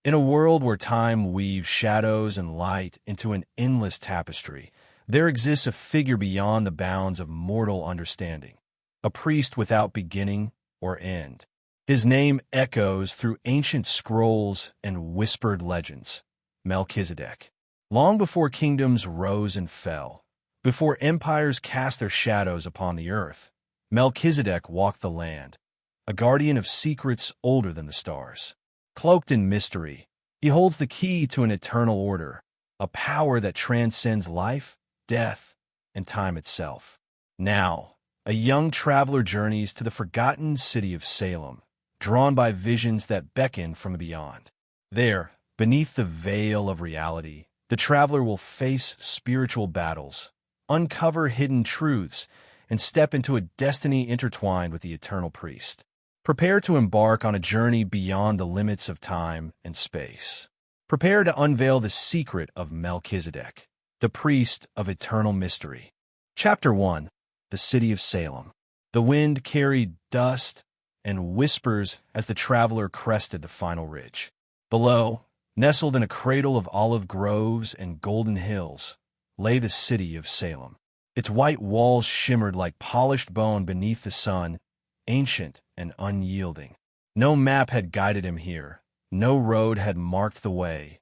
In a world where time weaves shadows and light into an endless tapestry, there exists a figure beyond the bounds of mortal understanding, a priest without beginning or end. His name echoes through ancient scrolls and whispered legends: Melchizedek. Long before kingdoms rose and fell, before empires cast their shadows upon the earth, Melchizedek walked the land, a guardian of secrets older than the stars. Cloaked in mystery, he holds the key to an eternal order, a power that transcends life, death, and time itself. Now, a young traveler journeys to the forgotten city of Salem, drawn by visions that beckon from beyond. There, beneath the veil of reality, the traveler will face spiritual battles, uncover hidden truths, and step into a destiny intertwined with the eternal priest. Prepare to embark on a journey beyond the limits of time and space. Prepare to unveil the secret of Melchizedek, the priest of eternal mystery. Chapter 1. The City of Salem. The wind carried dust and whispers as the traveler crested the final ridge. Below, nestled in a cradle of olive groves and golden hills, lay the city of Salem. Its white walls shimmered like polished bone beneath the sun, ancient and unyielding. No map had guided him here. No road had marked the way.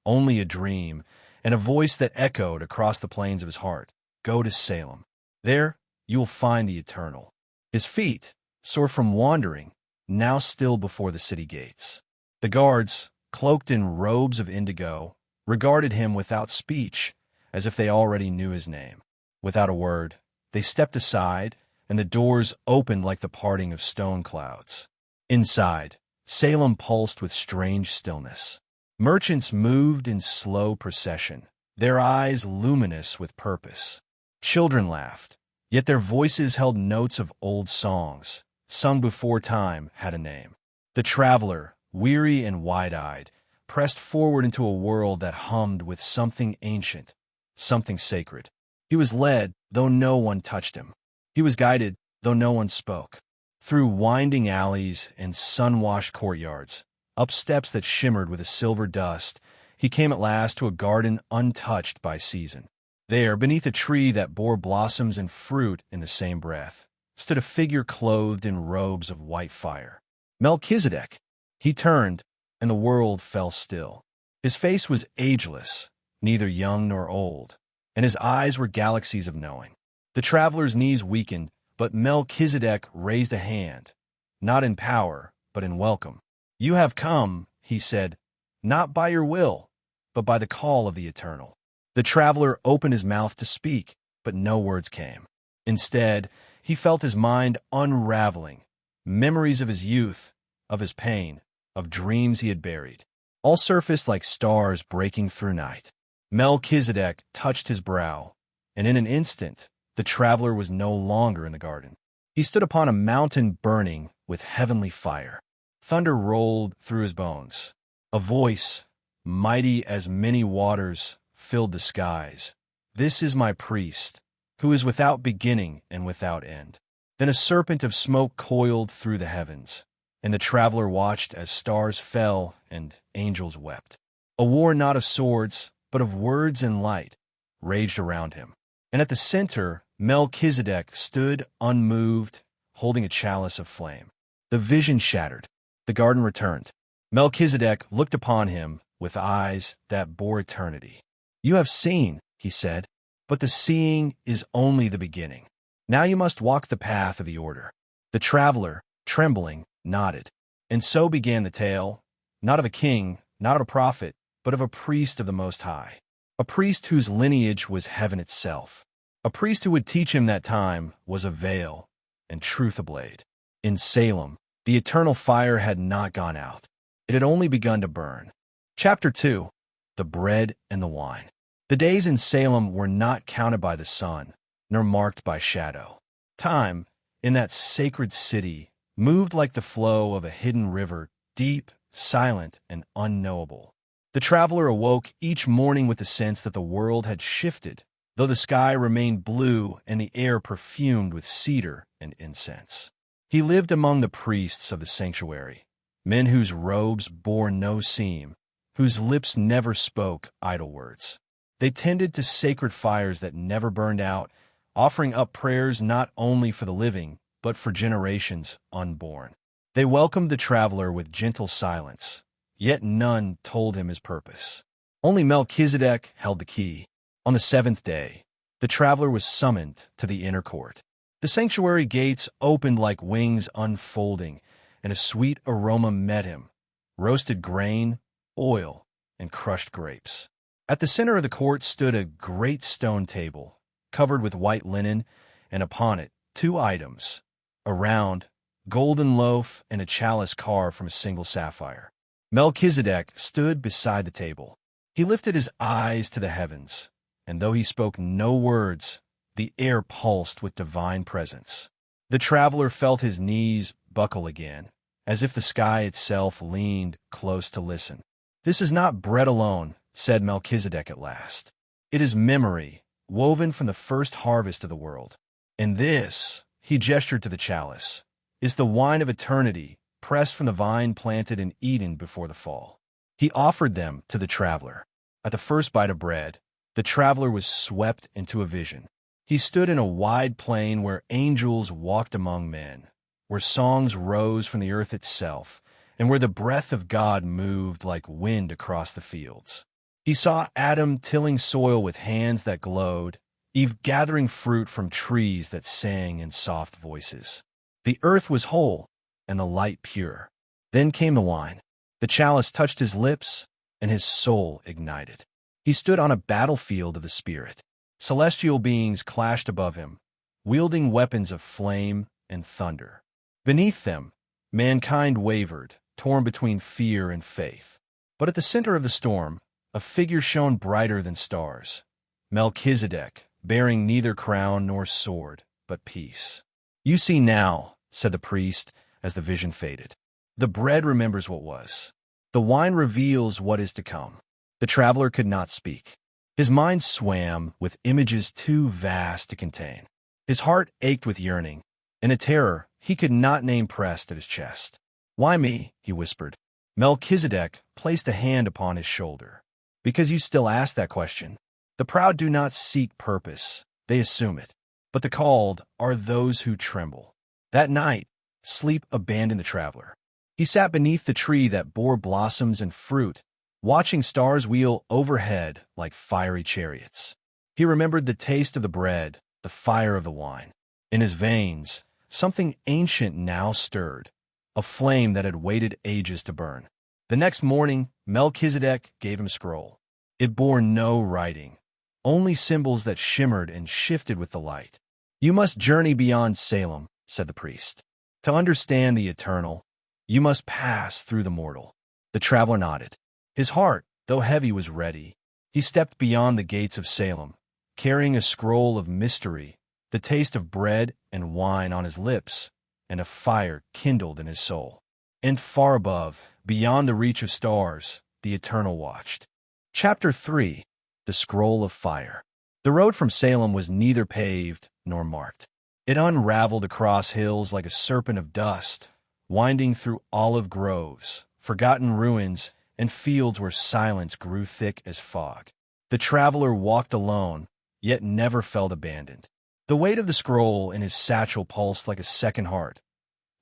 Only a dream, and a voice that echoed across the plains of his heart. Go to Salem. There you will find the eternal. His feet, sore from wandering, now still before the city gates. The guards, cloaked in robes of indigo, regarded him without speech, as if they already knew his name. Without a word, they stepped aside, and the doors opened like the parting of stone clouds. Inside, Salem pulsed with strange stillness. Merchants moved in slow procession, their eyes luminous with purpose. Children laughed, yet their voices held notes of old songs, sung before time had a name. The traveler, weary and wide-eyed, pressed forward into a world that hummed with something ancient, something sacred. He was led, though no one touched him. He was guided, though no one spoke. Through winding alleys and sun-washed courtyards, up steps that shimmered with a silver dust, he came at last to a garden untouched by season. There, beneath a tree that bore blossoms and fruit in the same breath, stood a figure clothed in robes of white fire. Melchizedek! He turned, and the world fell still. His face was ageless, neither young nor old, and his eyes were galaxies of knowing. The traveler's knees weakened, but Melchizedek raised a hand, not in power, but in welcome. You have come, he said, not by your will, but by the call of the eternal. The traveler opened his mouth to speak, but no words came. Instead, he felt his mind unraveling, memories of his youth, of his pain, of dreams he had buried, all surfaced like stars breaking through night. Melchizedek touched his brow, and in an instant, the traveler was no longer in the garden. He stood upon a mountain burning with heavenly fire. Thunder rolled through his bones. A voice, mighty as many waters, filled the skies. This is my priest, who is without beginning and without end. Then a serpent of smoke coiled through the heavens, and the traveler watched as stars fell and angels wept. A war not of swords, but of words and light, raged around him. And at the center, Melchizedek stood unmoved, holding a chalice of flame. The vision shattered. The garden returned. Melchizedek looked upon him with eyes that bore eternity. You have seen, he said, but the seeing is only the beginning. Now you must walk the path of the order. The traveler, trembling, nodded. And so began the tale, not of a king, not of a prophet, but of a priest of the Most High. A priest whose lineage was heaven itself. A priest who would teach him that time was a veil and truth a blade. In Salem, the eternal fire had not gone out. It had only begun to burn. Chapter 2. The Bread and the Wine. The days in Salem were not counted by the sun, nor marked by shadow. Time, in that sacred city, moved like the flow of a hidden river, deep, silent, and unknowable. The traveler awoke each morning with the sense that the world had shifted, though the sky remained blue and the air perfumed with cedar and incense. He lived among the priests of the sanctuary, men whose robes bore no seam, whose lips never spoke idle words. They tended to sacred fires that never burned out, offering up prayers not only for the living, but for generations unborn. They welcomed the traveler with gentle silence, yet none told him his purpose. Only Melchizedek held the key. On the seventh day, the traveler was summoned to the inner court. The sanctuary gates opened like wings unfolding, and a sweet aroma met him: roasted grain, oil, and crushed grapes. At the center of the court stood a great stone table, covered with white linen, and upon it 2 items: a round, golden loaf and a chalice carved from a single sapphire. Melchizedek stood beside the table. He lifted his eyes to the heavens, and though he spoke no words, the air pulsed with divine presence. The traveler felt his knees buckle again, as if the sky itself leaned close to listen. "This is not bread alone," said Melchizedek at last. "It is memory, woven from the first harvest of the world. And this," he gestured to the chalice, "is the wine of eternity, pressed from the vine planted in Eden before the fall." He offered them to the traveler. At the first bite of bread, the traveler was swept into a vision. He stood in a wide plain where angels walked among men, where songs rose from the earth itself, and where the breath of God moved like wind across the fields. He saw Adam tilling soil with hands that glowed, Eve gathering fruit from trees that sang in soft voices. The earth was whole, and the light pure. Then came the wine. The chalice touched his lips, and his soul ignited. He stood on a battlefield of the Spirit. Celestial beings clashed above him, wielding weapons of flame and thunder. Beneath them, mankind wavered, torn between fear and faith. But at the center of the storm, a figure shone brighter than stars: Melchizedek, bearing neither crown nor sword, but peace. "You see now," said the priest as the vision faded. "The bread remembers what was. The wine reveals what is to come." The traveler could not speak. His mind swam with images too vast to contain. His heart ached with yearning, and a terror he could not name pressed at his chest. "Why me?" he whispered. Melchizedek placed a hand upon his shoulder. "Because you still ask that question. The proud do not seek purpose, they assume it. But the called are those who tremble." That night, sleep abandoned the traveler. He sat beneath the tree that bore blossoms and fruit, watching stars wheel overhead like fiery chariots. He remembered the taste of the bread, the fire of the wine. In his veins, something ancient now stirred, a flame that had waited ages to burn. The next morning, Melchizedek gave him a scroll. It bore no writing, only symbols that shimmered and shifted with the light. "You must journey beyond Salem," said the priest. "To understand the eternal, you must pass through the mortal." The traveler nodded. His heart, though heavy, was ready. He stepped beyond the gates of Salem, carrying a scroll of mystery, the taste of bread and wine on his lips, and a fire kindled in his soul. And far above, beyond the reach of stars, the Eternal watched. Chapter 3: The Scroll of Fire. The road from Salem was neither paved nor marked. It unraveled across hills like a serpent of dust, winding through olive groves, forgotten ruins, and fields where silence grew thick as fog. The traveler walked alone, yet never felt abandoned. The weight of the scroll in his satchel pulsed like a second heart,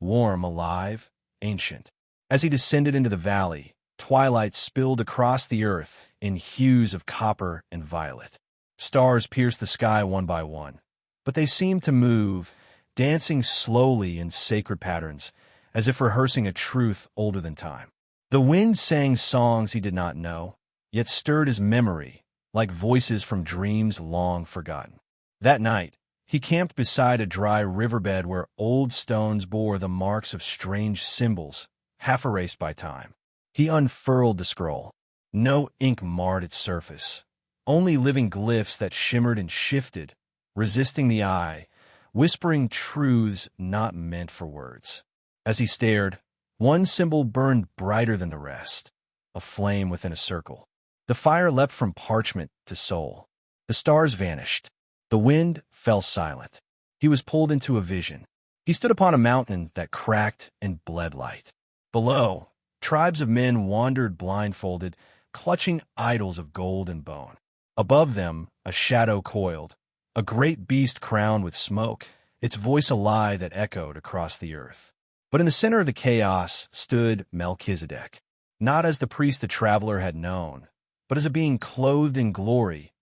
warm, alive, ancient. As he descended into the valley, twilight spilled across the earth in hues of copper and violet. Stars pierced the sky one by one, but they seemed to move, dancing slowly in sacred patterns, as if rehearsing a truth older than time. The wind sang songs he did not know, yet stirred his memory like voices from dreams long forgotten. That night, he camped beside a dry riverbed where old stones bore the marks of strange symbols, half erased by time. He unfurled the scroll. No ink marred its surface, only living glyphs that shimmered and shifted, resisting the eye, whispering truths not meant for words. As he stared, one symbol burned brighter than the rest, a flame within a circle. The fire leapt from parchment to soul. The stars vanished. The wind fell silent. He was pulled into a vision. He stood upon a mountain that cracked and bled light. Below, tribes of men wandered blindfolded, clutching idols of gold and bone. Above them, a shadow coiled, a great beast crowned with smoke, its voice a lie that echoed across the earth. But in the center of the chaos stood Melchizedek, not as the priest the traveler had known, but as a being clothed in glory,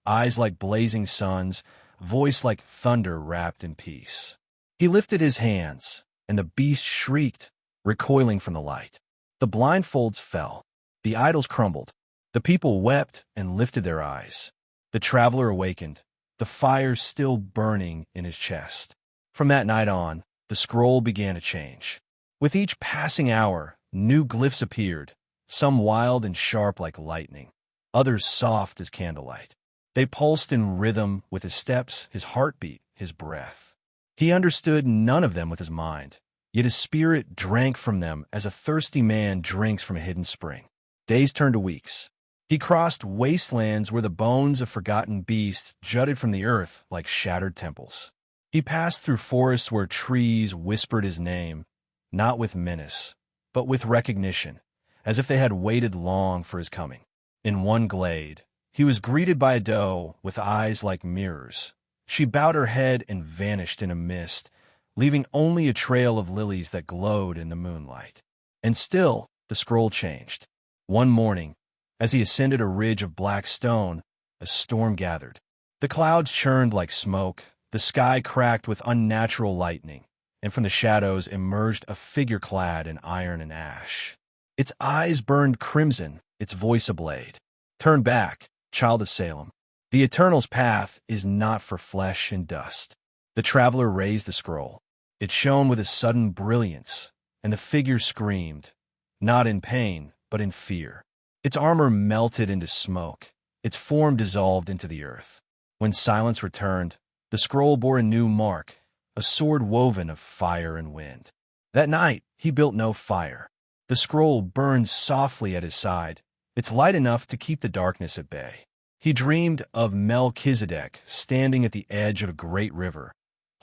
eyes like blazing suns, voice like thunder wrapped in peace. He lifted his hands, and the beast shrieked, recoiling from the light. The blindfolds fell. The idols crumbled. The people wept and lifted their eyes. The traveler awakened, the fire still burning in his chest. From that night on, the scroll began to change. With each passing hour, new glyphs appeared, some wild and sharp like lightning, others soft as candlelight. They pulsed in rhythm with his steps, his heartbeat, his breath. He understood none of them with his mind, yet his spirit drank from them as a thirsty man drinks from a hidden spring. Days turned to weeks. He crossed wastelands where the bones of forgotten beasts jutted from the earth like shattered temples. He passed through forests where trees whispered his name, not with menace, but with recognition, as if they had waited long for his coming. In one glade, he was greeted by a doe with eyes like mirrors. She bowed her head and vanished in a mist, leaving only a trail of lilies that glowed in the moonlight. And still, the scroll changed. One morning, as he ascended a ridge of black stone, a storm gathered. The clouds churned like smoke, the sky cracked with unnatural lightning, and from the shadows emerged a figure clad in iron and ash. Its eyes burned crimson, its voice a blade. Turn back, child of Salem. The Eternal's path is not for flesh and dust. The traveler raised the scroll. It shone with a sudden brilliance, and the figure screamed, not in pain, but in fear. Its armor melted into smoke, its form dissolved into the earth. When silence returned, the scroll bore a new mark, a sword woven of fire and wind. That night, he built no fire. The scroll burned softly at his side, its light enough to keep the darkness at bay. He dreamed of Melchizedek standing at the edge of a great river,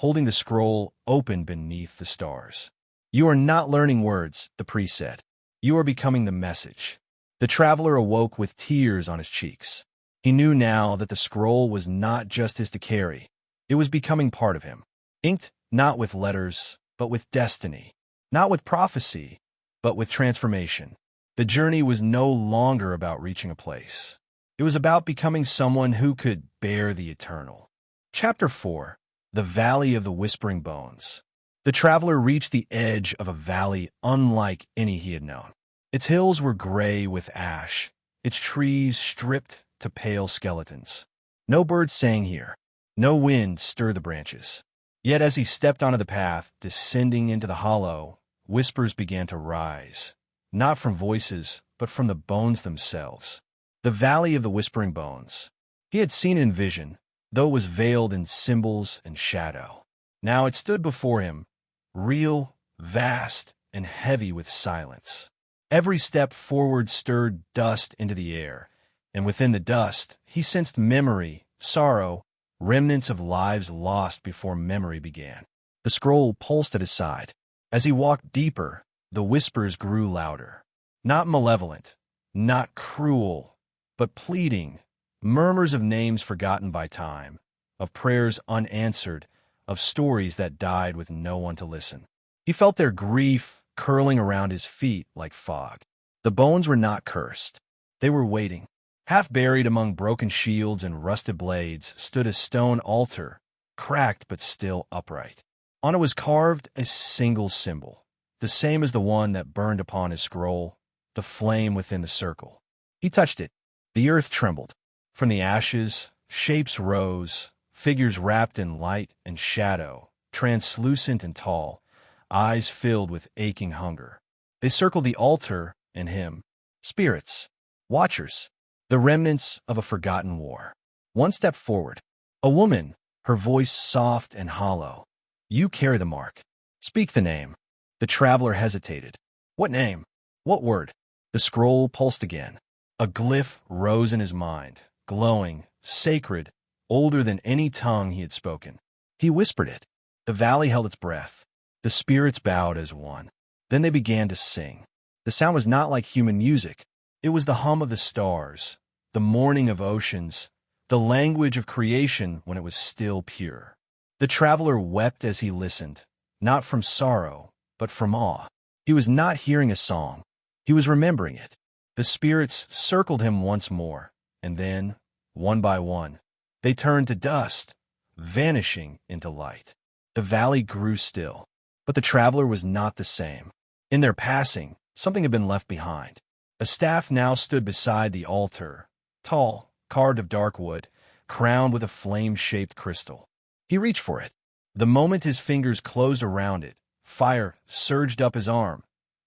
holding the scroll open beneath the stars. "You are not learning words," the priest said. "You are becoming the message." The traveler awoke with tears on his cheeks. He knew now that the scroll was not just his to carry. It was becoming part of him, inked not with letters, but with destiny, not with prophecy, but with transformation. The journey was no longer about reaching a place. It was about becoming someone who could bear the eternal. Chapter 4. The Valley of the Whispering Bones. The traveler reached the edge of a valley unlike any he had known. Its hills were gray with ash, its trees stripped to pale skeletons. No birds sang here. No wind stirred the branches. Yet as he stepped onto the path, descending into the hollow, whispers began to rise, not from voices, but from the bones themselves. The Valley of the Whispering Bones. He had seen it in vision, though it was veiled in symbols and shadow. Now it stood before him, real, vast, and heavy with silence. Every step forward stirred dust into the air, and within the dust he sensed memory, sorrow, remnants of lives lost before memory began. The scroll pulsed at his side. As he walked deeper, the whispers grew louder. Not malevolent, not cruel, but pleading, murmurs of names forgotten by time, of prayers unanswered, of stories that died with no one to listen. He felt their grief curling around his feet like fog. The bones were not cursed. They were waiting. Half buried among broken shields and rusted blades stood a stone altar, cracked but still upright. On it was carved a single symbol, the same as the one that burned upon his scroll, the flame within the circle. He touched it. The earth trembled. From the ashes, shapes rose, figures wrapped in light and shadow, translucent and tall, eyes filled with aching hunger. They circled the altar and him, spirits, watchers, the remnants of a forgotten war. One step forward. A woman, her voice soft and hollow. "You carry the mark. Speak the name." The traveler hesitated. What name? What word? The scroll pulsed again. A glyph rose in his mind, glowing, sacred, older than any tongue he had spoken. He whispered it. The valley held its breath. The spirits bowed as one. Then they began to sing. The sound was not like human music. It was the hum of the stars, the mourning of oceans, the language of creation when it was still pure. The traveler wept as he listened, not from sorrow, but from awe. He was not hearing a song. He was remembering it. The spirits circled him once more, and then, one by one, they turned to dust, vanishing into light. The valley grew still, but the traveler was not the same. In their passing, something had been left behind. A staff now stood beside the altar, tall, carved of dark wood, crowned with a flame-shaped crystal. He reached for it. The moment his fingers closed around it, fire surged up his arm,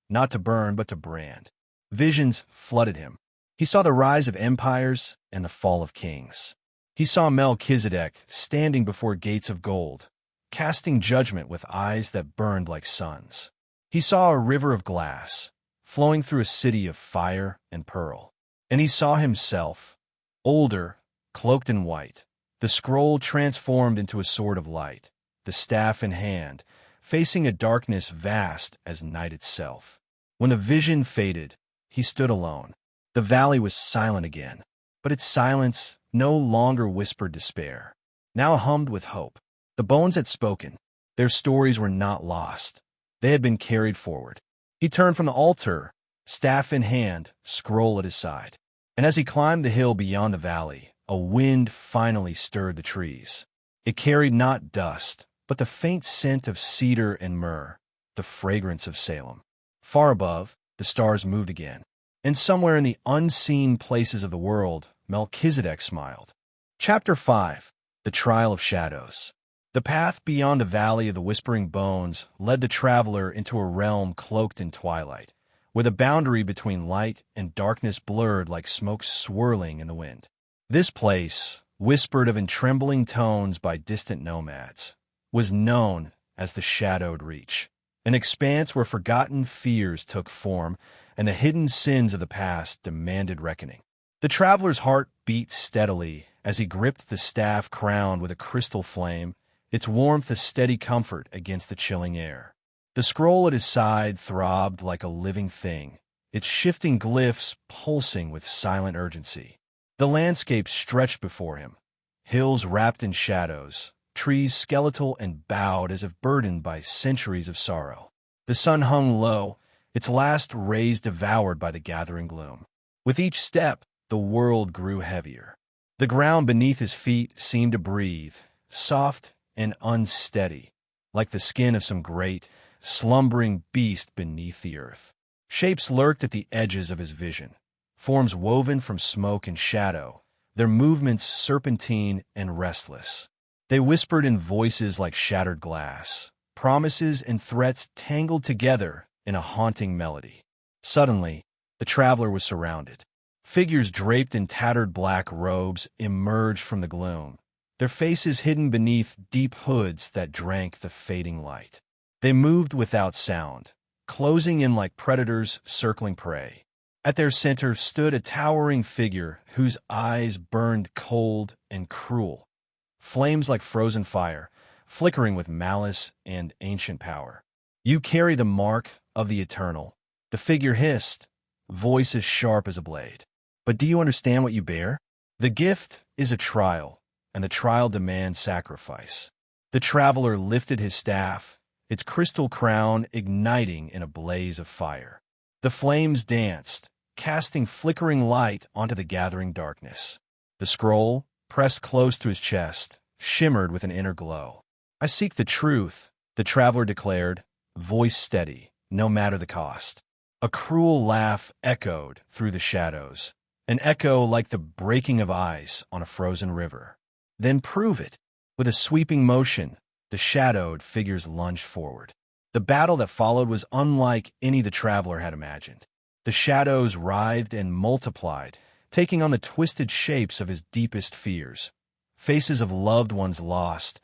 not to burn but to brand. Visions flooded him. He saw the rise of empires and the fall of kings. He saw Melchizedek standing before gates of gold, casting judgment with eyes that burned like suns. He saw a river of glass, flowing through a city of fire and pearl. And he saw himself, older, cloaked in white, the scroll transformed into a sword of light, the staff in hand, facing a darkness vast as night itself. When the vision faded, he stood alone. The valley was silent again, but its silence no longer whispered despair. Now hummed with hope. The bones had spoken. Their stories were not lost. They had been carried forward. He turned from the altar, staff in hand, scroll at his side. And as he climbed the hill beyond the valley, a wind finally stirred the trees. It carried not dust, but the faint scent of cedar and myrrh, the fragrance of Salem. Far above, the stars moved again. And somewhere in the unseen places of the world, Melchizedek smiled. Chapter 5. The Trial of Shadows. The path beyond the valley of the whispering bones led the traveler into a realm cloaked in twilight, where the boundary between light and darkness blurred like smoke swirling in the wind. This place, whispered of in trembling tones by distant nomads, was known as the Shadowed Reach, an expanse where forgotten fears took form and the hidden sins of the past demanded reckoning. The traveler's heart beat steadily as he gripped the staff crowned with a crystal flame, its warmth a steady comfort against the chilling air. The scroll at his side throbbed like a living thing, its shifting glyphs pulsing with silent urgency. The landscape stretched before him, hills wrapped in shadows, trees skeletal and bowed as if burdened by centuries of sorrow. The sun hung low, its last rays devoured by the gathering gloom. With each step, the world grew heavier. The ground beneath his feet seemed to breathe, soft and unsteady, like the skin of some great, slumbering beast beneath the earth. Shapes lurked at the edges of his vision, forms woven from smoke and shadow, their movements serpentine and restless. They whispered in voices like shattered glass, promises and threats tangled together in a haunting melody. Suddenly, the traveler was surrounded. Figures draped in tattered black robes emerged from the gloom, their faces hidden beneath deep hoods that drank the fading light. They moved without sound, closing in like predators circling prey. At their center stood a towering figure whose eyes burned cold and cruel, flames like frozen fire, flickering with malice and ancient power. "You carry the mark of the eternal," the figure hissed, voice as sharp as a blade. "But do you understand what you bear? The gift is a trial, and the trial demands sacrifice." The traveler lifted his staff, its crystal crown igniting in a blaze of fire. The flames danced, casting flickering light onto the gathering darkness. The scroll, pressed close to his chest, shimmered with an inner glow. "I seek the truth," the traveler declared, voice steady, no matter the cost. A cruel laugh echoed through the shadows, an echo like the breaking of ice on a frozen river. "Then prove it." With a sweeping motion, the shadowed figures lunged forward. The battle that followed was unlike any the traveler had imagined. The shadows writhed and multiplied, taking on the twisted shapes of his deepest fears. Faces of loved ones lost,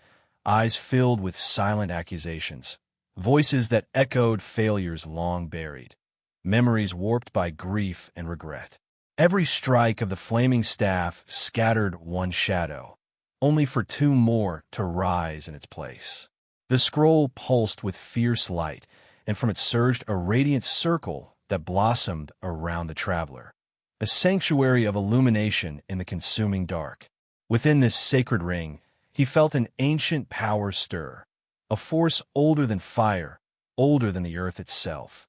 eyes filled with silent accusations, voices that echoed failures long buried, memories warped by grief and regret. Every strike of the flaming staff scattered one shadow, only for two more to rise in its place. The scroll pulsed with fierce light, and from it surged a radiant circle that blossomed around the traveler. a sanctuary of illumination in the consuming dark. Within this sacred ring, he felt an ancient power stir, a force older than fire, older than the earth itself,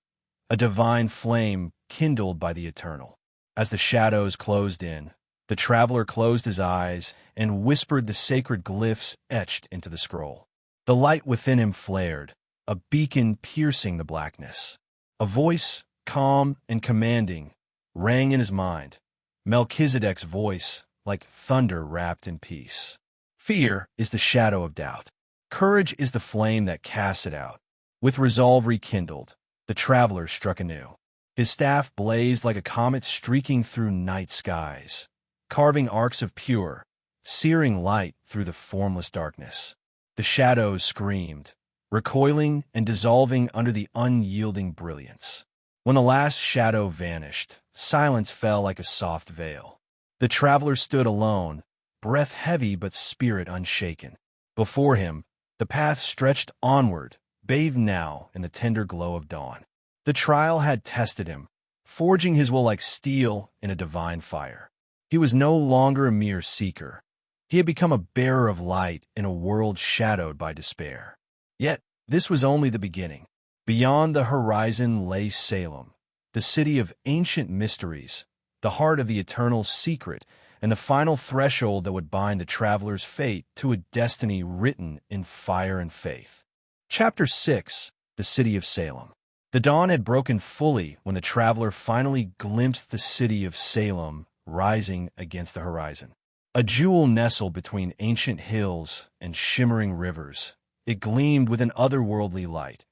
a divine flame kindled by the eternal. As the shadows closed in, the traveler closed his eyes and whispered the sacred glyphs etched into the scroll. The light within him flared, a beacon piercing the blackness. A voice, calm and commanding, rang in his mind, Melchizedek's voice, like thunder wrapped in peace. Fear is the shadow of doubt. Courage is the flame that casts it out. With resolve rekindled, the traveler struck anew. His staff blazed like a comet streaking through night skies, carving arcs of pure, searing light through the formless darkness. The shadows screamed, recoiling and dissolving under the unyielding brilliance. When the last shadow vanished, silence fell like a soft veil. The traveler stood alone, breath heavy but spirit unshaken. Before him, the path stretched onward, bathed now in the tender glow of dawn. The trial had tested him, forging his will like steel in a divine fire. He was no longer a mere seeker. He had become a bearer of light in a world shadowed by despair. Yet, this was only the beginning. Beyond the horizon lay Salem, the city of ancient mysteries, the heart of the eternal secret, and the final threshold that would bind the traveler's fate to a destiny written in fire and faith. Chapter 6: The City of Salem. The dawn had broken fully when the traveler finally glimpsed the city of Salem rising against the horizon. A jewel nestled between ancient hills and shimmering rivers, it gleamed with an otherworldly light,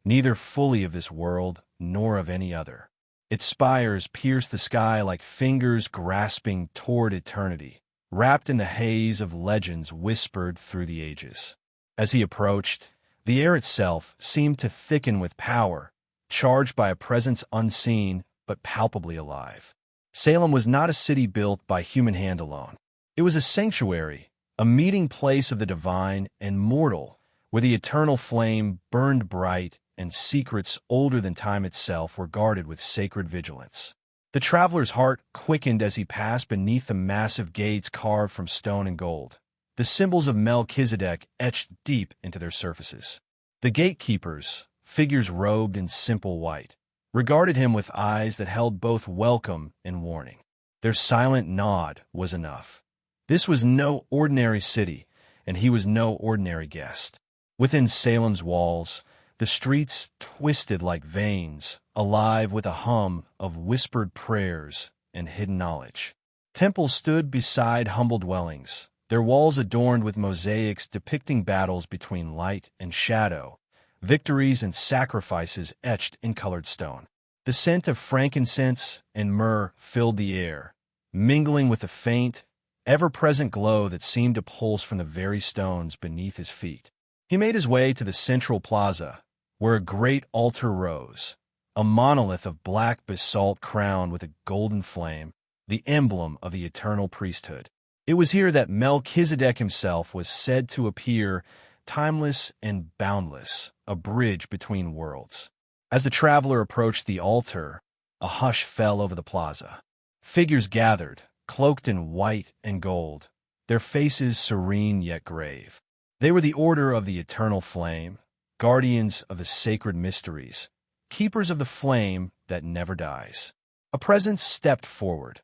neither fully of this world nor of any other. Its spires pierced the sky like fingers grasping toward eternity, wrapped in the haze of legends whispered through the ages. As he approached, the air itself seemed to thicken with power, charged by a presence unseen but palpably alive. Salem was not a city built by human hand alone. It was a sanctuary, a meeting place of the divine and mortal, where the eternal flame burned bright and secrets older than time itself were guarded with sacred vigilance. The traveler's heart quickened as he passed beneath the massive gates carved from stone and gold, the symbols of Melchizedek etched deep into their surfaces. The gatekeepers, figures robed in simple white, regarded him with eyes that held both welcome and warning. Their silent nod was enough. This was no ordinary city, and he was no ordinary guest. Within Salem's walls, the streets twisted like veins, alive with a hum of whispered prayers and hidden knowledge. Temples stood beside humble dwellings, their walls adorned with mosaics depicting battles between light and shadow, victories and sacrifices etched in colored stone. The scent of frankincense and myrrh filled the air, mingling with a faint, ever-present glow that seemed to pulse from the very stones beneath his feet. He made his way to the central plaza, where a great altar rose, a monolith of black basalt crowned with a golden flame, the emblem of the eternal priesthood. It was here that Melchizedek himself was said to appear, timeless and boundless, a bridge between worlds. As the traveler approached the altar, a hush fell over the plaza. Figures gathered, cloaked in white and gold, their faces serene yet grave. They were the Order of the Eternal Flame, guardians of the sacred mysteries, keepers of the flame that never dies. A presence stepped forward,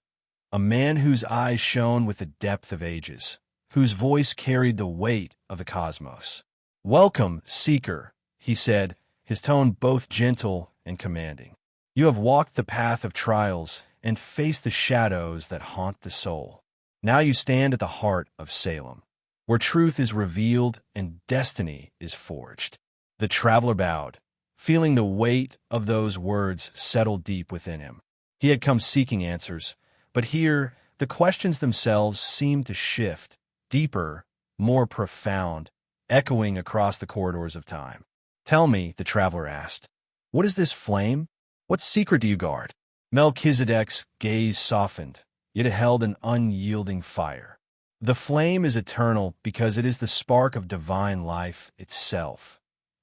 a man whose eyes shone with the depth of ages, whose voice carried the weight of the cosmos. "Welcome, seeker," he said, his tone both gentle and commanding. "You have walked the path of trials and faced the shadows that haunt the soul. Now you stand at the heart of Salem, where truth is revealed and destiny is forged." The traveler bowed, feeling the weight of those words settle deep within him. He had come seeking answers, but here the questions themselves seemed to shift, deeper, more profound, echoing across the corridors of time. "Tell me," the traveler asked, "what is this flame? What secret do you guard?" Melchizedek's gaze softened, yet it held an unyielding fire. "The flame is eternal because it is the spark of divine life itself,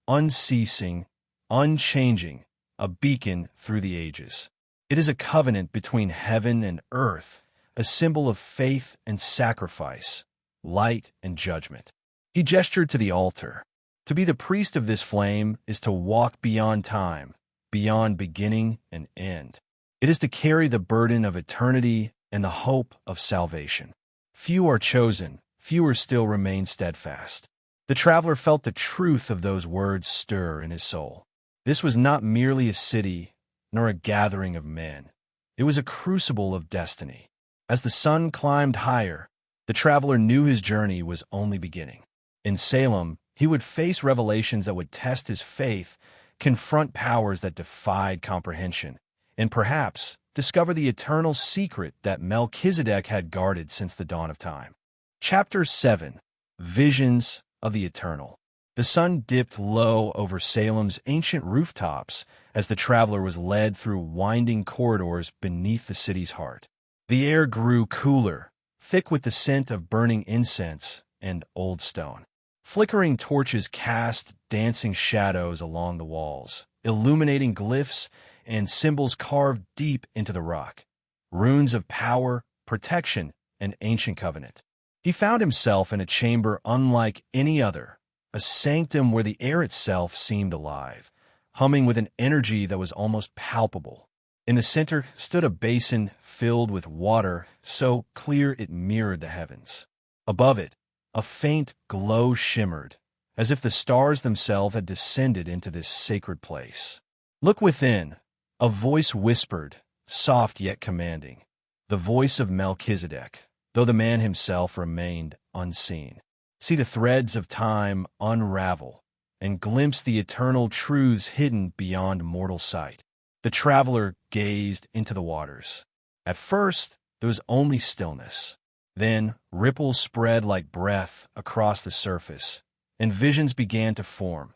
unceasing, unchanging, a beacon through the ages. It is a covenant between heaven and earth, a symbol of faith and sacrifice, light and judgment. He gestured to the altar. To be the priest of this flame is to walk beyond time, beyond beginning and end. It is to carry the burden of eternity and the hope of salvation. Few are chosen, fewer still remain steadfast. The traveler felt the truth of those words stir in his soul. This was not merely a city, nor a gathering of men. It was a crucible of destiny. As the sun climbed higher, the traveler knew his journey was only beginning. In Salem, he would face revelations that would test his faith, confront powers that defied comprehension, and perhaps discover the eternal secret that Melchizedek had guarded since the dawn of time. Chapter 7. Visions of the Eternal. The sun dipped low over Salem's ancient rooftops as the traveler was led through winding corridors beneath the city's heart. The air grew cooler, thick with the scent of burning incense and old stone. Flickering torches cast dancing shadows along the walls, illuminating glyphs and symbols carved deep into the rock, runes of power, protection, and ancient covenant. He found himself in a chamber unlike any other, a sanctum where the air itself seemed alive, humming with an energy that was almost palpable. In the center stood a basin filled with water so clear it mirrored the heavens. Above it, a faint glow shimmered, as if the stars themselves had descended into this sacred place. "Look within," a voice whispered, soft yet commanding, the voice of Melchizedek, though the man himself remained unseen. "See the threads of time unravel, and glimpse the eternal truths hidden beyond mortal sight." The traveler gazed into the waters. At first, there was only stillness. Then, ripples spread like breath across the surface, and visions began to form,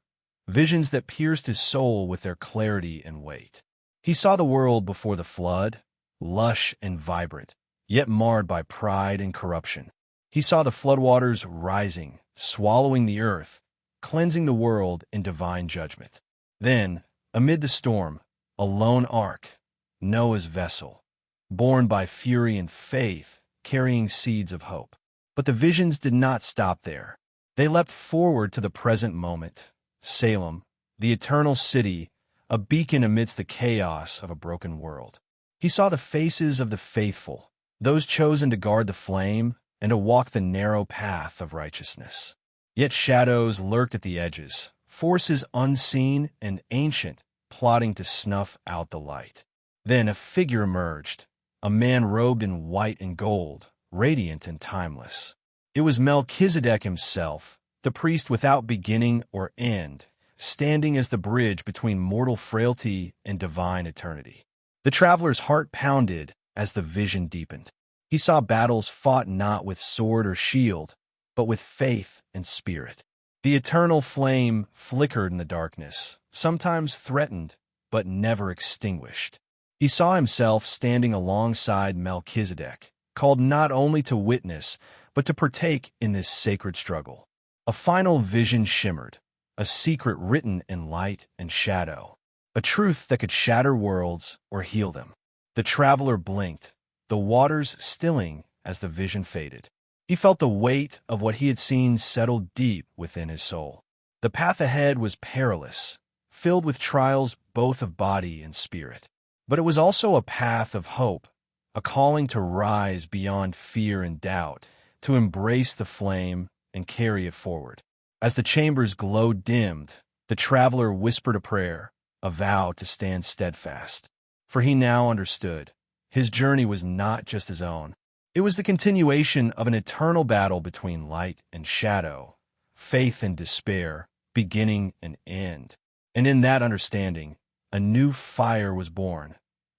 visions that pierced his soul with their clarity and weight. He saw the world before the flood, lush and vibrant, yet marred by pride and corruption. He saw the floodwaters rising, swallowing the earth, cleansing the world in divine judgment. Then, amid the storm, a lone ark, Noah's vessel, borne by fury and faith, carrying seeds of hope. But the visions did not stop there. They leapt forward to the present moment. Salem, the eternal city, a beacon amidst the chaos of a broken world. He saw the faces of the faithful, those chosen to guard the flame and to walk the narrow path of righteousness. Yet shadows lurked at the edges, forces unseen and ancient, plotting to snuff out the light. Then a figure emerged, a man robed in white and gold, radiant and timeless. It was Melchizedek himself, the priest without beginning or end, standing as the bridge between mortal frailty and divine eternity. The traveler's heart pounded as the vision deepened. He saw battles fought not with sword or shield, but with faith and spirit. The eternal flame flickered in the darkness, sometimes threatened, but never extinguished. He saw himself standing alongside Melchizedek, called not only to witness, but to partake in this sacred struggle. A final vision shimmered, a secret written in light and shadow, a truth that could shatter worlds or heal them. The traveler blinked, the waters stilling as the vision faded. He felt the weight of what he had seen settle deep within his soul. The path ahead was perilous, filled with trials both of body and spirit. But it was also a path of hope, a calling to rise beyond fear and doubt, to embrace the flame and carry it forward. As the chamber's glow dimmed, the traveler whispered a prayer, a vow to stand steadfast. For he now understood. His journey was not just his own. It was the continuation of an eternal battle between light and shadow, faith and despair, beginning and end. And in that understanding, a new fire was born,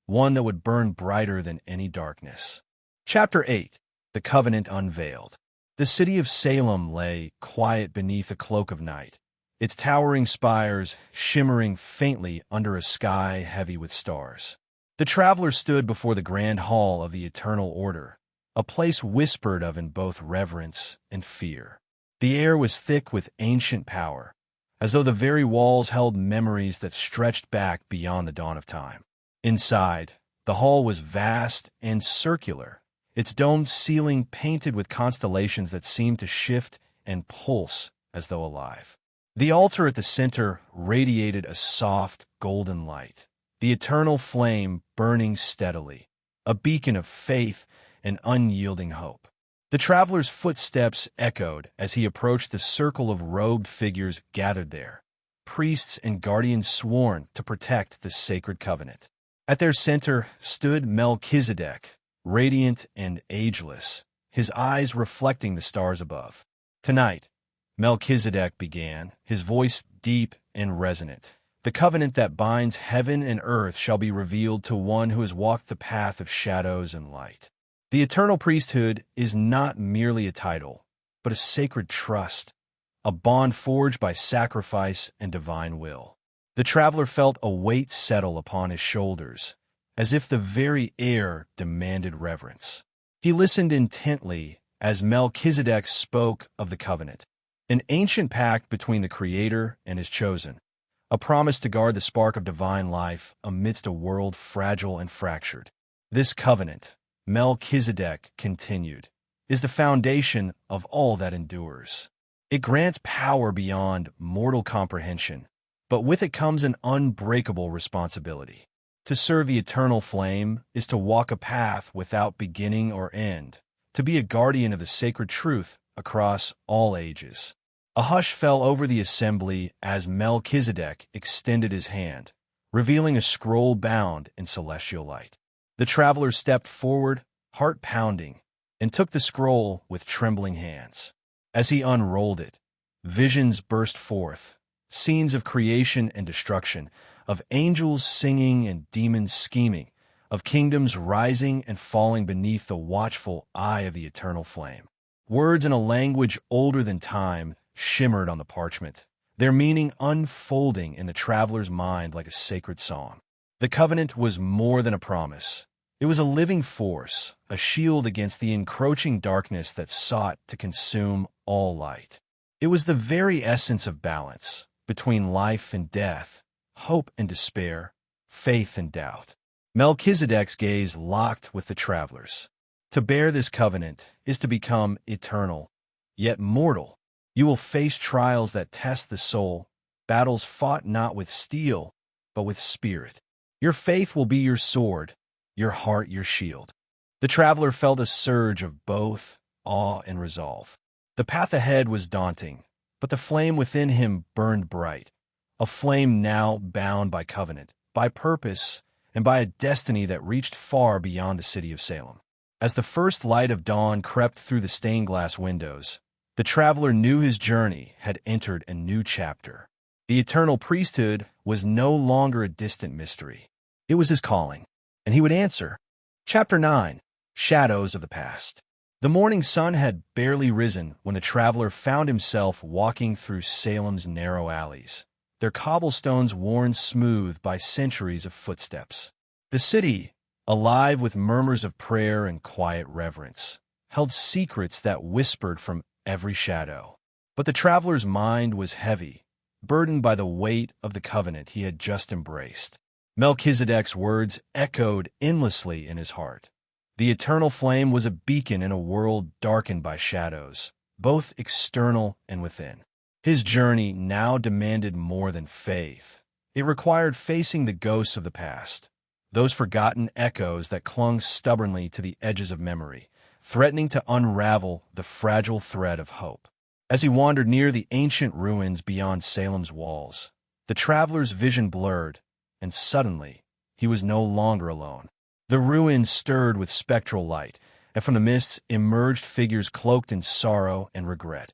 one that would burn brighter than any darkness. Chapter 8. The Covenant Unveiled. The city of Salem lay quiet beneath a cloak of night, its towering spires shimmering faintly under a sky heavy with stars. The traveler stood before the grand hall of the eternal order, a place whispered of in both reverence and fear. The air was thick with ancient power, as though the very walls held memories that stretched back beyond the dawn of time. Inside, The hall was vast and circular, its domed ceiling painted with constellations that seemed to shift and pulse as though alive. The altar at the center radiated a soft, golden light, the eternal flame burning steadily, a beacon of faith and unyielding hope. The traveler's footsteps echoed as he approached the circle of robed figures gathered there, priests and guardians sworn to protect the sacred covenant. At their center stood Melchizedek, radiant and ageless, his eyes reflecting the stars above. "Tonight," Melchizedek began, his voice deep and resonant, "the covenant that binds heaven and earth shall be revealed to one who has walked the path of shadows and light. The eternal priesthood is not merely a title, but a sacred trust, a bond forged by sacrifice and divine will." The traveler felt a weight settle upon his shoulders, as if the very air demanded reverence. He listened intently as Melchizedek spoke of the covenant, an ancient pact between the Creator and his chosen, a promise to guard the spark of divine life amidst a world fragile and fractured. "This covenant," Melchizedek continued, "is the foundation of all that endures. It grants power beyond mortal comprehension, but with it comes an unbreakable responsibility. To serve the eternal flame is to walk a path without beginning or end, to be a guardian of the sacred truth across all ages." A hush fell over the assembly as Melchizedek extended his hand, revealing a scroll bound in celestial light. The traveler stepped forward, heart pounding, and took the scroll with trembling hands. As he unrolled it, visions burst forth, scenes of creation and destruction, of angels singing and demons scheming, of kingdoms rising and falling beneath the watchful eye of the eternal flame. Words in a language older than time shimmered on the parchment, their meaning unfolding in the traveler's mind like a sacred song. The covenant was more than a promise. It was a living force, a shield against the encroaching darkness that sought to consume all light. It was the very essence of balance between life and death, hope and despair, faith and doubt. Melchizedek's gaze locked with the traveler's. To bear this covenant is to become eternal, yet mortal. You will face trials that test the soul, battles fought not with steel, but with spirit. Your faith will be your sword, your heart your shield. The traveler felt a surge of both awe and resolve. The path ahead was daunting, but the flame within him burned bright, a flame now bound by covenant, by purpose, and by a destiny that reached far beyond the city of Salem. As the first light of dawn crept through the stained-glass windows, the traveler knew his journey had entered a new chapter. The eternal priesthood was no longer a distant mystery. It was his calling, and he would answer. Chapter 9. Shadows of the Past. The morning sun had barely risen when the traveler found himself walking through Salem's narrow alleys, their cobblestones worn smooth by centuries of footsteps. The city, alive with murmurs of prayer and quiet reverence, held secrets that whispered from every shadow. But the traveler's mind was heavy, burdened by the weight of the covenant he had just embraced. Melchizedek's words echoed endlessly in his heart. The eternal flame was a beacon in a world darkened by shadows, both external and within. His journey now demanded more than faith. It required facing the ghosts of the past, those forgotten echoes that clung stubbornly to the edges of memory, threatening to unravel the fragile thread of hope. As he wandered near the ancient ruins beyond Salem's walls, the traveler's vision blurred, and suddenly he was no longer alone. The ruins stirred with spectral light, and from the mists emerged figures cloaked in sorrow and regret,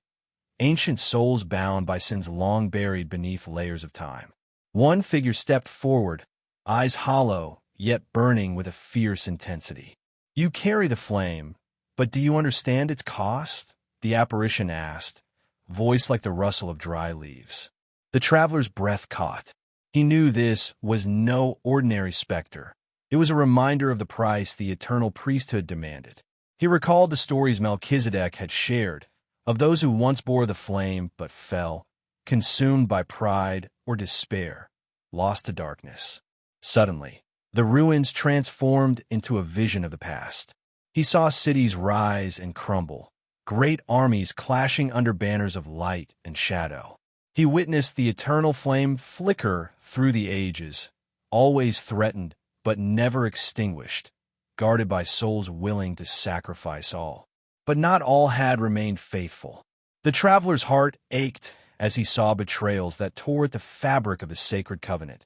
ancient souls bound by sins long buried beneath layers of time. One figure stepped forward, eyes hollow, yet burning with a fierce intensity. "You carry the flame, but do you understand its cost?" the apparition asked, voice like the rustle of dry leaves. The traveler's breath caught. He knew this was no ordinary specter. It was a reminder of the price the eternal priesthood demanded. He recalled the stories Melchizedek had shared, of those who once bore the flame but fell, consumed by pride or despair, lost to darkness. Suddenly, The ruins transformed into a vision of the past. He saw cities rise and crumble, great armies clashing under banners of light and shadow. He witnessed the eternal flame flicker through the ages, always threatened but never extinguished, guarded by souls willing to sacrifice all. But not all had remained faithful. The traveler's heart ached as he saw betrayals that tore at the fabric of the sacred covenant.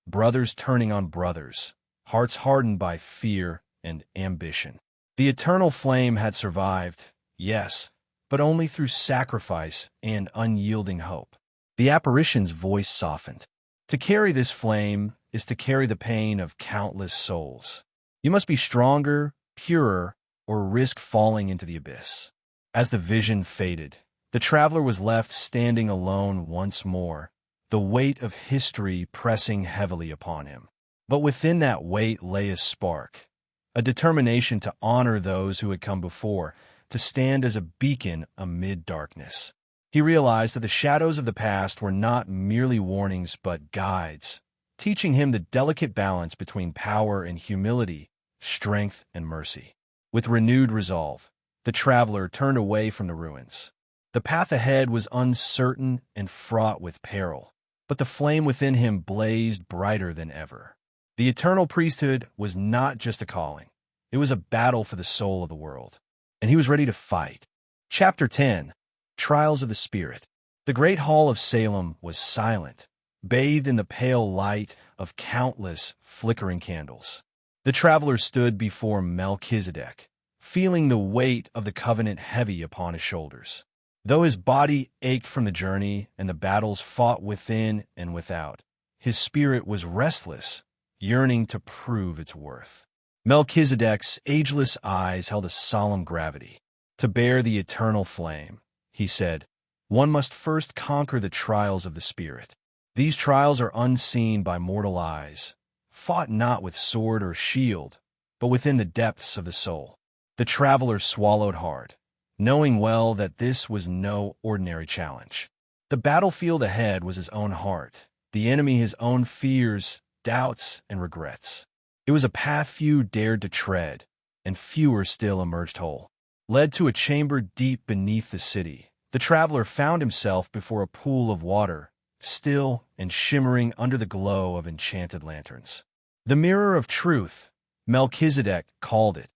Brothers turning on brothers, hearts hardened by fear and ambition. The eternal flame had survived, yes, but only through sacrifice and unyielding hope. The apparition's voice softened. To carry this flame is to carry the pain of countless souls. You must be stronger, purer, or risk falling into the abyss. As the vision faded, the traveler was left standing alone once more, the weight of history pressing heavily upon him. But within that weight lay a spark, a determination to honor those who had come before, to stand as a beacon amid darkness. He realized that the shadows of the past were not merely warnings but guides, teaching him the delicate balance between power and humility, strength and mercy. With renewed resolve, the traveler turned away from the ruins. The path ahead was uncertain and fraught with peril, but the flame within him blazed brighter than ever. The eternal priesthood was not just a calling. It was a battle for the soul of the world, and he was ready to fight. Chapter 10. Trials of the Spirit. The great hall of Salem was silent, bathed in the pale light of countless flickering candles. The traveler stood before Melchizedek, feeling the weight of the covenant heavy upon his shoulders. Though his body ached from the journey and the battles fought within and without, his spirit was restless, yearning to prove its worth. Melchizedek's ageless eyes held a solemn gravity. To bear the eternal flame, he said, one must first conquer the trials of the spirit. These trials are unseen by mortal eyes, fought not with sword or shield, but within the depths of the soul. The traveler swallowed hard, knowing well that this was no ordinary challenge. The battlefield ahead was his own heart, the enemy his own fears, doubts, and regrets. It was a path few dared to tread, and fewer still emerged whole. Led to a chamber deep beneath the city, the traveler found himself before a pool of water, still and shimmering under the glow of enchanted lanterns. The mirror of truth, Melchizedek called it,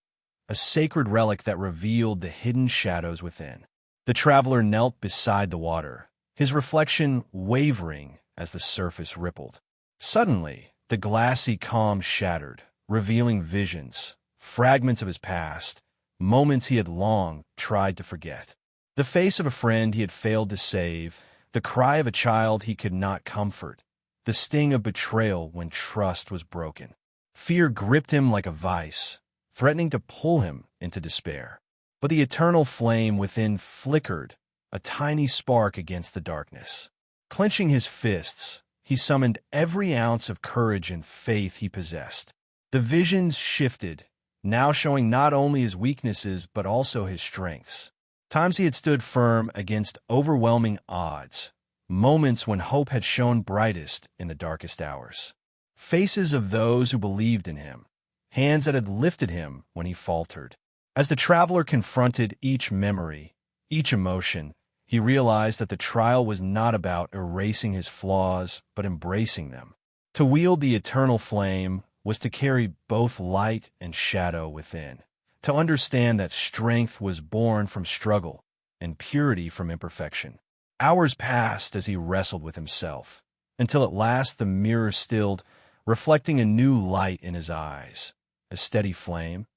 a sacred relic that revealed the hidden shadows within. The traveler knelt beside the water, his reflection wavering as the surface rippled. Suddenly, the glassy calm shattered, revealing visions, fragments of his past, moments he had long tried to forget. The face of a friend he had failed to save, the cry of a child he could not comfort, the sting of betrayal when trust was broken. Fear gripped him like a vice, threatening to pull him into despair. But the eternal flame within flickered, a tiny spark against the darkness. Clenching his fists, he summoned every ounce of courage and faith he possessed. The visions shifted, now showing not only his weaknesses but also his strengths. Times he had stood firm against overwhelming odds, moments when hope had shone brightest in the darkest hours. Faces of those who believed in him, hands that had lifted him when he faltered. As the traveler confronted each memory, each emotion, he realized that the trial was not about erasing his flaws, but embracing them. To wield the eternal flame was to carry both light and shadow within, to understand that strength was born from struggle and purity from imperfection. Hours passed as he wrestled with himself, until at last the mirror stilled, reflecting a new light in his eyes, a steady flame,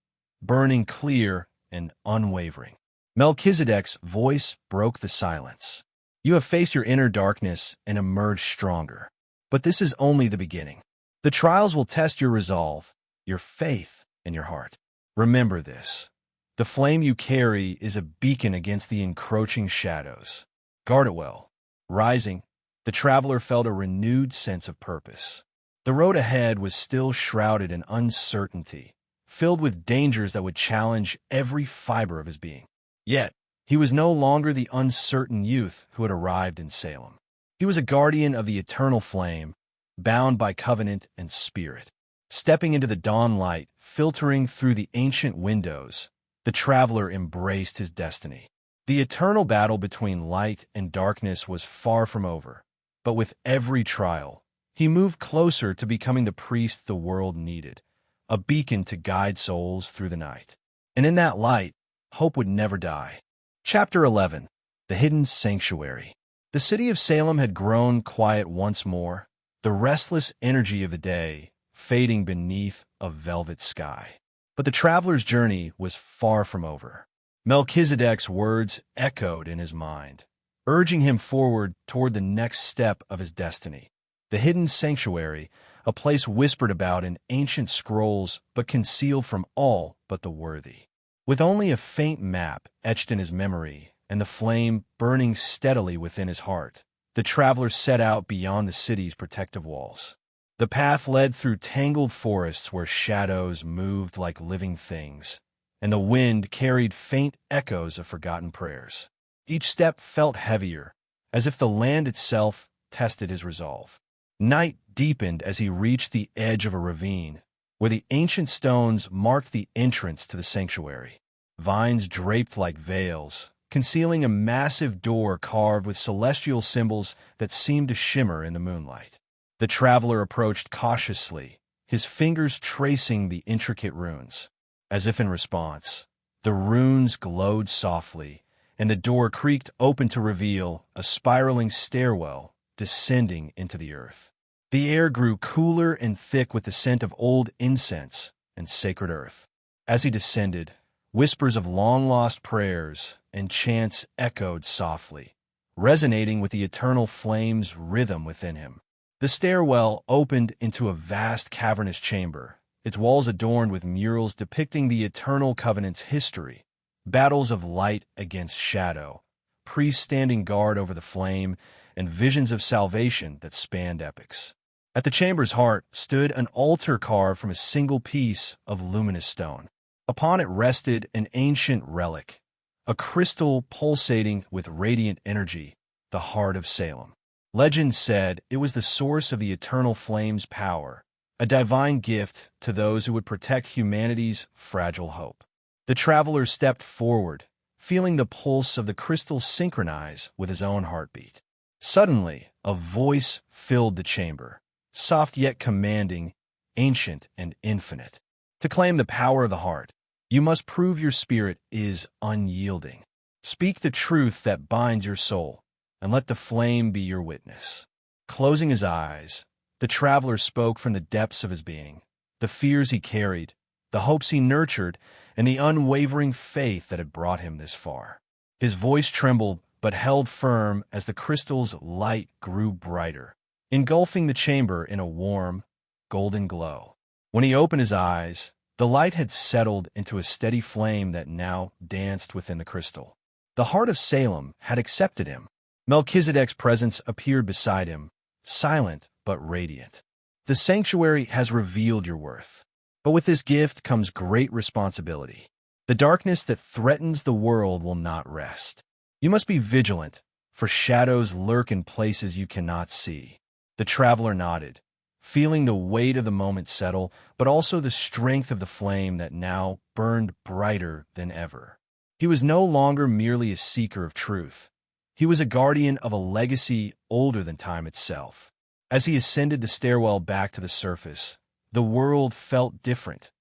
burning clear and unwavering. Melchizedek's voice broke the silence. You have faced your inner darkness and emerged stronger. But this is only the beginning. The trials will test your resolve, your faith, and your heart. Remember this. The flame you carry is a beacon against the encroaching shadows. Guard it well. Rising, the traveler felt a renewed sense of purpose. The road ahead was still shrouded in uncertainty, filled with dangers that would challenge every fiber of his being. Yet, he was no longer the uncertain youth who had arrived in Salem. He was a guardian of the eternal flame, bound by covenant and spirit. Stepping into the dawn light, filtering through the ancient windows, the traveler embraced his destiny. The eternal battle between light and darkness was far from over, but with every trial, he moved closer to becoming the priest the world needed, a beacon to guide souls through the night. And in that light, hope would never die. Chapter 11. The Hidden Sanctuary. The city of Salem had grown quiet once more, the restless energy of the day fading beneath a velvet sky. But the traveler's journey was far from over. Melchizedek's words echoed in his mind, urging him forward toward the next step of his destiny. The hidden sanctuary, a place whispered about in ancient scrolls but concealed from all but the worthy. With only a faint map etched in his memory and the flame burning steadily within his heart, the traveler set out beyond the city's protective walls. The path led through tangled forests where shadows moved like living things, and the wind carried faint echoes of forgotten prayers. Each step felt heavier, as if the land itself tested his resolve. Night deepened as he reached the edge of a ravine, where the ancient stones marked the entrance to the sanctuary. Vines draped like veils, concealing a massive door carved with celestial symbols that seemed to shimmer in the moonlight. The traveler approached cautiously, his fingers tracing the intricate runes. As if in response, the runes glowed softly, and the door creaked open to reveal a spiraling stairwell descending into the earth. The air grew cooler and thick with the scent of old incense and sacred earth. As he descended, whispers of long-lost prayers and chants echoed softly, resonating with the eternal flame's rhythm within him. The stairwell opened into a vast cavernous chamber, its walls adorned with murals depicting the Eternal Covenant's history, battles of light against shadow, priests standing guard over the flame, and visions of salvation that spanned epochs. At the chamber's heart stood an altar carved from a single piece of luminous stone. Upon it rested an ancient relic, a crystal pulsating with radiant energy, the heart of Salem. Legend said it was the source of the eternal flame's power, a divine gift to those who would protect humanity's fragile hope. The traveler stepped forward, feeling the pulse of the crystal synchronize with his own heartbeat. Suddenly, a voice filled the chamber, soft yet commanding, ancient and infinite. To claim the power of the heart, you must prove your spirit is unyielding. Speak the truth that binds your soul, and let the flame be your witness. Closing his eyes, the traveler spoke from the depths of his being, the fears he carried, the hopes he nurtured, and the unwavering faith that had brought him this far. His voice trembled but held firm as the crystal's light grew brighter, engulfing the chamber in a warm, golden glow. When he opened his eyes, the light had settled into a steady flame that now danced within the crystal. The heart of Salem had accepted him. Melchizedek's presence appeared beside him, silent but radiant. The sanctuary has revealed your worth, but with this gift comes great responsibility. The darkness that threatens the world will not rest. You must be vigilant, for shadows lurk in places you cannot see. The traveler nodded, feeling the weight of the moment settle, but also the strength of the flame that now burned brighter than ever. He was no longer merely a seeker of truth. He was a guardian of a legacy older than time itself. As he ascended the stairwell back to the surface, the world felt different,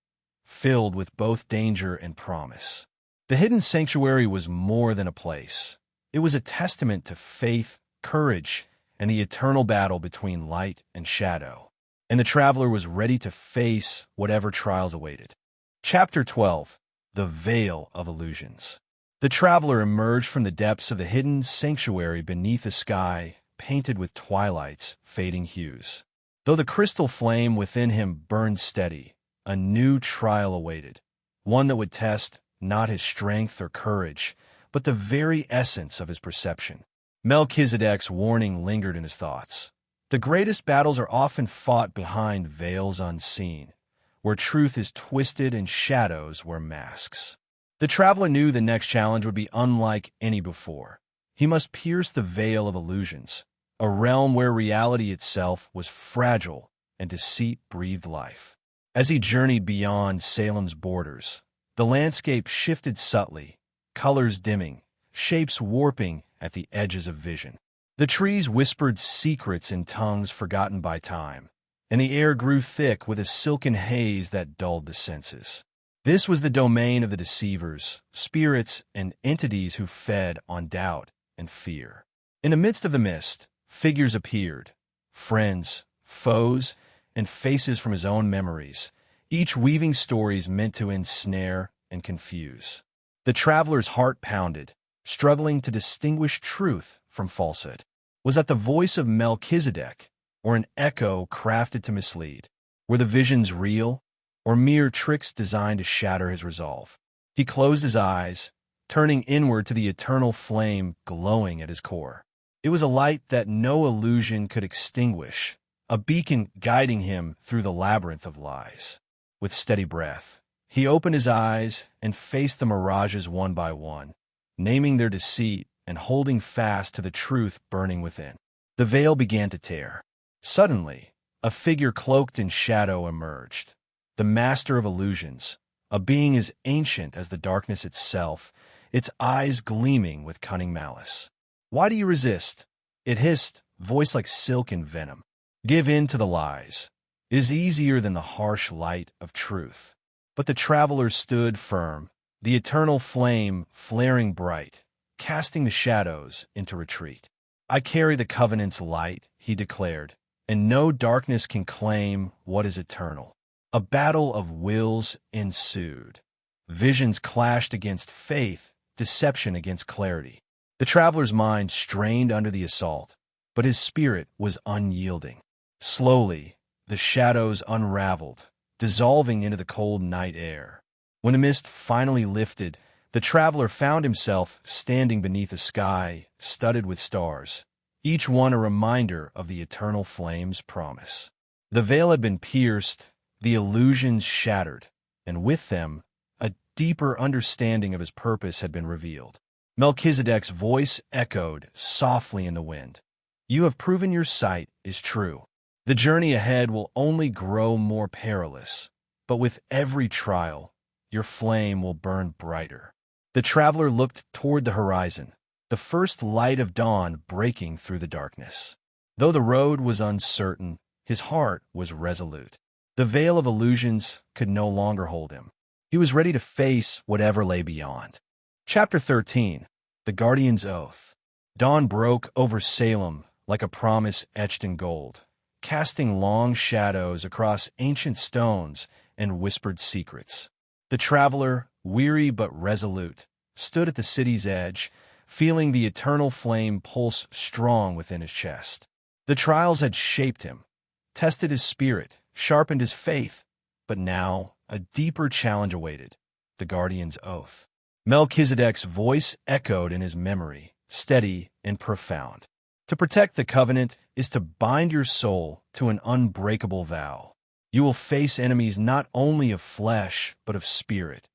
filled with both danger and promise. The hidden sanctuary was more than a place. It was a testament to faith, courage, and the eternal battle between light and shadow. And the traveler was ready to face whatever trials awaited. Chapter 12. The Veil of Illusions. The traveler emerged from the depths of the hidden sanctuary beneath a sky painted with twilight's fading hues. Though the crystal flame within him burned steady, a new trial awaited, one that would test not his strength or courage, but the very essence of his perception. Melchizedek's warning lingered in his thoughts. The greatest battles are often fought behind veils unseen, where truth is twisted and shadows wear masks. The traveler knew the next challenge would be unlike any before. He must pierce the veil of illusions, a realm where reality itself was fragile and deceit breathed life. As he journeyed beyond Salem's borders, the landscape shifted subtly, colors dimming, shapes warping at the edges of vision. The trees whispered secrets in tongues forgotten by time, and the air grew thick with a silken haze that dulled the senses. This was the domain of the deceivers, spirits, and entities who fed on doubt and fear. In the midst of the mist, figures appeared, friends, foes, and faces from his own memories, each weaving stories meant to ensnare and confuse. The traveler's heart pounded, struggling to distinguish truth from falsehood. Was that the voice of Melchizedek, or an echo crafted to mislead? Were the visions real, or mere tricks designed to shatter his resolve? He closed his eyes, turning inward to the eternal flame glowing at his core. It was a light that no illusion could extinguish, a beacon guiding him through the labyrinth of lies. With steady breath, he opened his eyes and faced the mirages one by one, naming their deceit and holding fast to the truth burning within. The veil began to tear. Suddenly, a figure cloaked in shadow emerged. The master of illusions, a being as ancient as the darkness itself, its eyes gleaming with cunning malice. "Why do you resist?" It hissed, voice like silk and venom. "Give in to the lies. It is easier than the harsh light of truth." But the traveler stood firm, the eternal flame flaring bright, casting the shadows into retreat. "I carry the covenant's light," he declared, "and no darkness can claim what is eternal." A battle of wills ensued. Visions clashed against faith, deception against clarity. The traveler's mind strained under the assault, but his spirit was unyielding. Slowly, the shadows unraveled, dissolving into the cold night air. When the mist finally lifted, the traveler found himself standing beneath a sky studded with stars, each one a reminder of the eternal flame's promise. The veil had been pierced, the illusions shattered, and with them, a deeper understanding of his purpose had been revealed. Melchizedek's voice echoed softly in the wind. "You have proven your sight is true. The journey ahead will only grow more perilous, but with every trial, your flame will burn brighter." The traveler looked toward the horizon, the first light of dawn breaking through the darkness. Though the road was uncertain, his heart was resolute. The veil of illusions could no longer hold him. He was ready to face whatever lay beyond. Chapter 13. The Guardian's Oath. Dawn broke over Salem like a promise etched in gold, casting long shadows across ancient stones and whispered secrets. The traveler, weary but resolute, stood at the city's edge, feeling the eternal flame pulse strong within his chest. The trials had shaped him, tested his spirit, sharpened his faith, but now a deeper challenge awaited: the Guardian's Oath. Melchizedek's voice echoed in his memory, steady and profound. To protect the covenant is to bind your soul to an unbreakable vow. You will face enemies not only of flesh, but of spirit,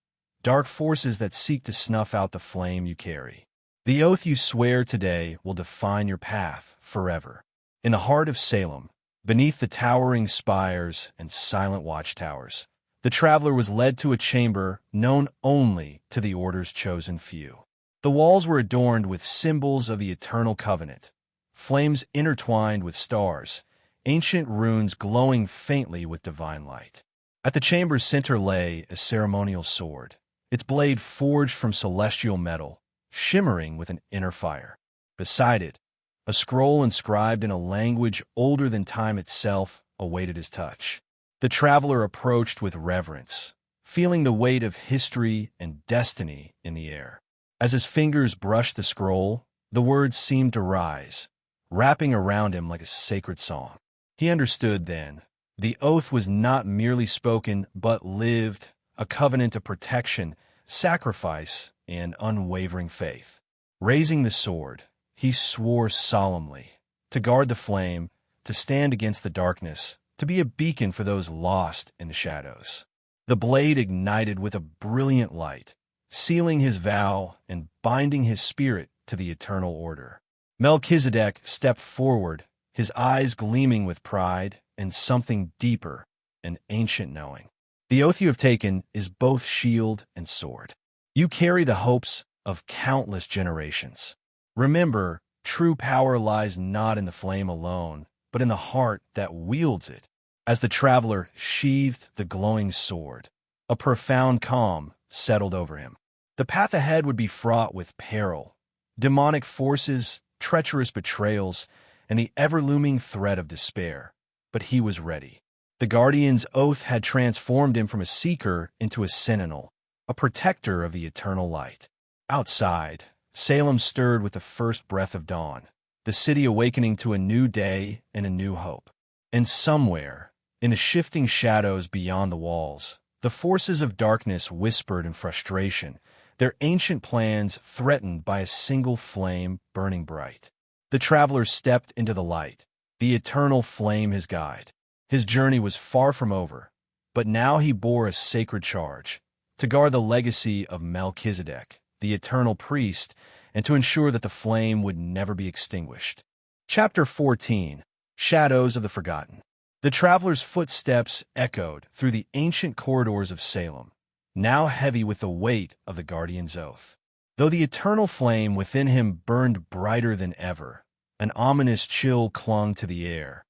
dark forces that seek to snuff out the flame you carry. The oath you swear today will define your path forever. In the heart of Salem, beneath the towering spires and silent watchtowers, the traveler was led to a chamber known only to the Order's chosen few. The walls were adorned with symbols of the eternal covenant, flames intertwined with stars, ancient runes glowing faintly with divine light. At the chamber's center lay a ceremonial sword, its blade forged from celestial metal, shimmering with an inner fire. Beside it, a scroll inscribed in a language older than time itself awaited his touch. The traveler approached with reverence, feeling the weight of history and destiny in the air. As his fingers brushed the scroll, the words seemed to rise, wrapping around him like a sacred song. He understood then. The oath was not merely spoken, but lived, a covenant of protection, sacrifice, and unwavering faith. Raising the sword, he swore solemnly to guard the flame, to stand against the darkness, to be a beacon for those lost in the shadows. The blade ignited with a brilliant light, sealing his vow and binding his spirit to the eternal order. Melchizedek stepped forward, his eyes gleaming with pride and something deeper, an ancient knowing. The oath you have taken is both shield and sword. You carry the hopes of countless generations. Remember, true power lies not in the flame alone, but in the heart that wields it. As the traveler sheathed the glowing sword, a profound calm settled over him. The path ahead would be fraught with peril, demonic forces, treacherous betrayals, and the ever-looming threat of despair. But he was ready. The Guardian's oath had transformed him from a seeker into a sentinel, a protector of the eternal light. Outside, Salem stirred with the first breath of dawn, the city awakening to a new day and a new hope. And somewhere, in the shifting shadows beyond the walls, the forces of darkness whispered in frustration, their ancient plans threatened by a single flame burning bright. The traveler stepped into the light, the eternal flame his guide. His journey was far from over, but now he bore a sacred charge, to guard the legacy of Melchizedek, the eternal priest, and to ensure that the flame would never be extinguished. Chapter 14. Shadows of the Forgotten. The traveler's footsteps echoed through the ancient corridors of Salem, now heavy with the weight of the Guardian's oath. Though the eternal flame within him burned brighter than ever, an ominous chill clung to the air,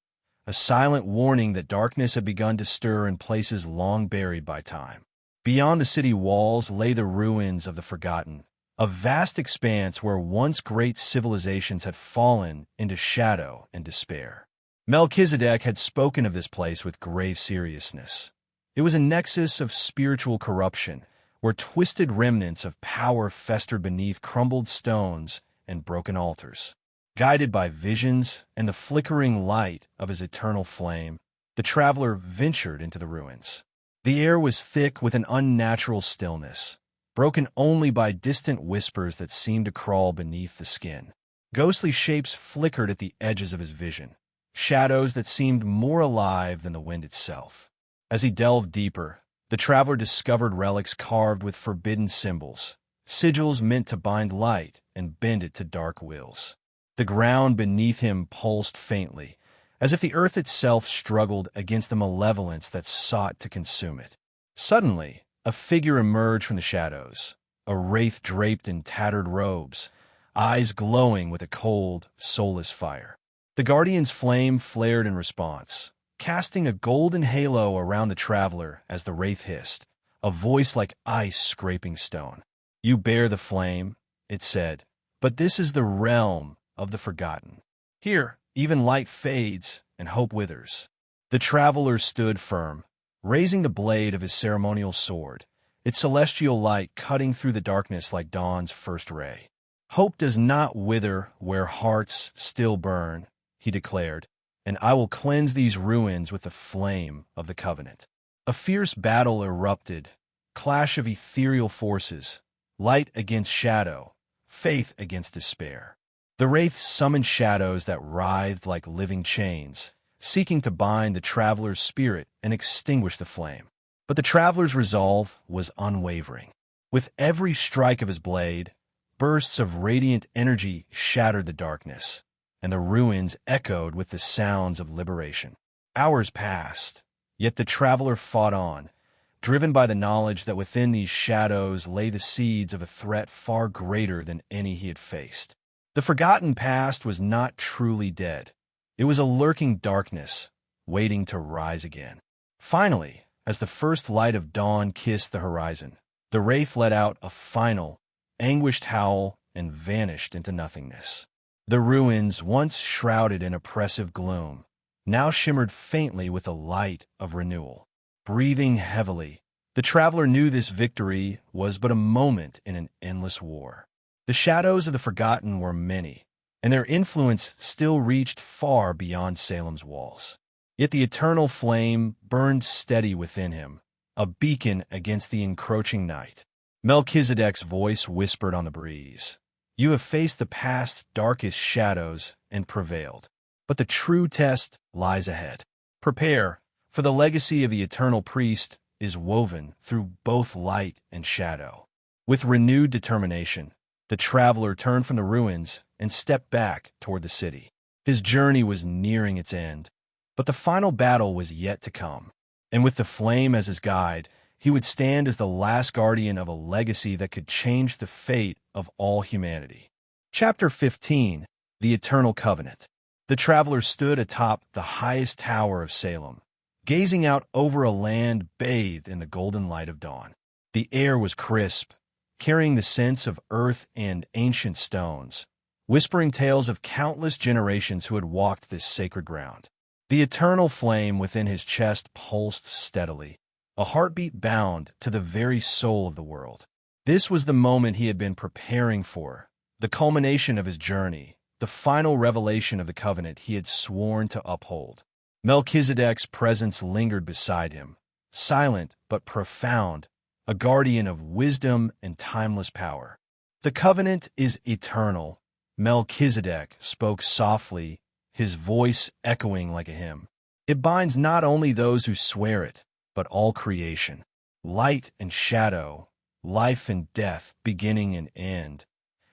a silent warning that darkness had begun to stir in places long buried by time. Beyond the city walls lay the ruins of the Forgotten, a vast expanse where once great civilizations had fallen into shadow and despair. Melchizedek had spoken of this place with grave seriousness. It was a nexus of spiritual corruption, where twisted remnants of power festered beneath crumbled stones and broken altars. Guided by visions and the flickering light of his eternal flame, the traveler ventured into the ruins. The air was thick with an unnatural stillness, broken only by distant whispers that seemed to crawl beneath the skin. Ghostly shapes flickered at the edges of his vision, shadows that seemed more alive than the wind itself. As he delved deeper, the traveler discovered relics carved with forbidden symbols, sigils meant to bind light and bend it to dark wills. The ground beneath him pulsed faintly, as if the earth itself struggled against the malevolence that sought to consume it. Suddenly, a figure emerged from the shadows, a wraith draped in tattered robes, eyes glowing with a cold, soulless fire. The Guardian's flame flared in response, casting a golden halo around the traveler as the wraith hissed, a voice like ice scraping stone. "You bear the flame," it said, "but this is the realm of the Forgotten. Here, even light fades and hope withers." The traveler stood firm, raising the blade of his ceremonial sword, its celestial light cutting through the darkness like dawn's first ray. "Hope does not wither where hearts still burn," he declared, "and I will cleanse these ruins with the flame of the covenant." A fierce battle erupted, clash of ethereal forces, light against shadow, faith against despair. The wraiths summoned shadows that writhed like living chains, seeking to bind the traveler's spirit and extinguish the flame. But the traveler's resolve was unwavering. With every strike of his blade, bursts of radiant energy shattered the darkness, and the ruins echoed with the sounds of liberation. Hours passed, yet the traveler fought on, driven by the knowledge that within these shadows lay the seeds of a threat far greater than any he had faced. The forgotten past was not truly dead. It was a lurking darkness, waiting to rise again. Finally, as the first light of dawn kissed the horizon, the wraith let out a final, anguished howl and vanished into nothingness. The ruins, once shrouded in oppressive gloom, now shimmered faintly with the light of renewal. Breathing heavily, the traveler knew this victory was but a moment in an endless war. The shadows of the forgotten were many, and their influence still reached far beyond Salem's walls. Yet the eternal flame burned steady within him, a beacon against the encroaching night. Melchizedek's voice whispered on the breeze. "You have faced the past's darkest shadows and prevailed, but the true test lies ahead. Prepare, for the legacy of the eternal priest is woven through both light and shadow." With renewed determination, the traveler turned from the ruins and stepped back toward the city. His journey was nearing its end, but the final battle was yet to come. And with the flame as his guide, he would stand as the last guardian of a legacy that could change the fate of all humanity. Chapter 15. The Eternal Covenant. The traveler stood atop the highest tower of Salem, gazing out over a land bathed in the golden light of dawn. The air was crisp, carrying the scents of earth and ancient stones, whispering tales of countless generations who had walked this sacred ground. The eternal flame within his chest pulsed steadily, a heartbeat bound to the very soul of the world. This was the moment he had been preparing for, the culmination of his journey, the final revelation of the covenant he had sworn to uphold. Melchizedek's presence lingered beside him, silent but profound, a guardian of wisdom and timeless power. The covenant is eternal. Melchizedek spoke softly, his voice echoing like a hymn. It binds not only those who swear it, but all creation. Light and shadow, life and death, beginning and end.